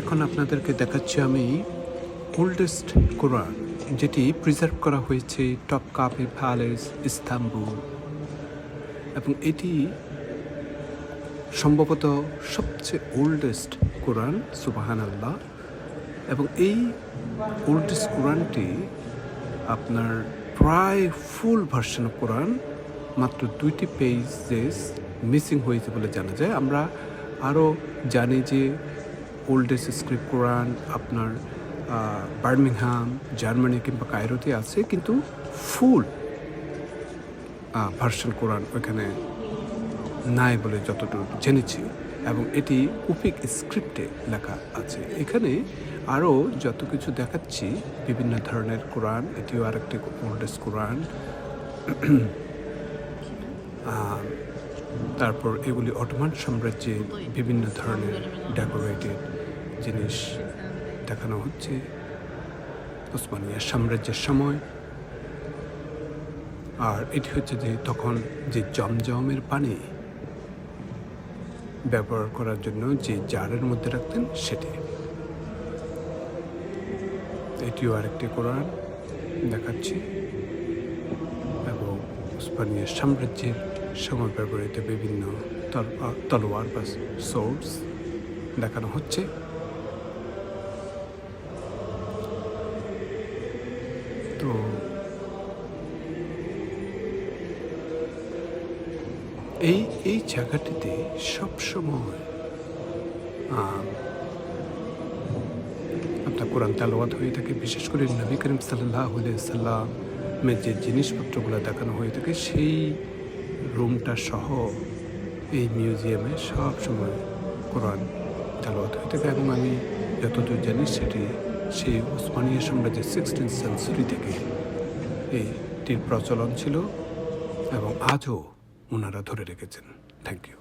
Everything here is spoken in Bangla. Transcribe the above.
এখন আপনাদেরকে দেখাচ্ছি আমি ওল্ডেস্ট কোরআন, যেটি প্রিজার্ভ করা হয়েছে টপকাপি প্যালেস, ইস্তাম্বুল, এবং এটি সম্ভবত সবচেয়ে ওল্ডেস্ট কোরআন, সুবহানাল্লাহ। এবং এই ওল্ডেস্ট কোরআনটি আপনার প্রায় ফুল ভার্সন কোরআন, মাত্র 2টি পেজেস মিসিং হয়েছে বলে জানা যায়। আমরা আরও জানি যে ওল্ডেস্ট স্ক্রিপ্ট কোরআন আপনার বার্মিংহাম, জার্মানি কিংবা কায়রোতে আছে, কিন্তু ফুল ভার্সন কোরআন ওইখানে নাই বলে যতটুকু জেনেছি। এবং এটি কুফিক স্ক্রিপ্টে লেখা আছে। এখানে আরও যত কিছু দেখাচ্ছি বিভিন্ন ধরনের কোরআন, এটিও আরেকটি ওল্ডেস্ট কোরআন। তারপর এগুলি অটোমান সাম্রাজ্যে বিভিন্ন ধরনের ডেকোরেটেড জিনিস দেখানো হচ্ছে ওসমানিয়া সাম্রাজ্যের সময়। আর এটি হচ্ছে যে তখন যে জমজমের পানি ব্যবহার করার জন্য যে জারের মধ্যে রাখতেন সেটি। এটিও আরেকটি কোরআন দেখাচ্ছি। এবং ওসমানিয়া সাম্রাজ্যের সময় ব্যবহৃত বিভিন্ন তলোয়ার বা সোর্স দেখানো হচ্ছে। তো এই জায়গাটিতে সবসময় আপনার কোরআন তেলাওয়াত হয়ে থাকে। বিশেষ করে নবী করিম সাল্লাল্লাহু আলাইহি সাল্লামের যে জিনিসপত্রগুলো দেখানো হয়ে থাকে, সেই রুমটা সহ এই মিউজিয়ামে সব সময় কোরআন তেলাওয়াত হয়ে থাকে। এবং আমি যতদূর জানি সেটি সেই ওসমানিয়া সাম্রাজ্যের 16th সেঞ্চুরি থেকে এইটির প্রচলন ছিল এবং আজও ওনারা ধরে রেখেছেন। Thank you.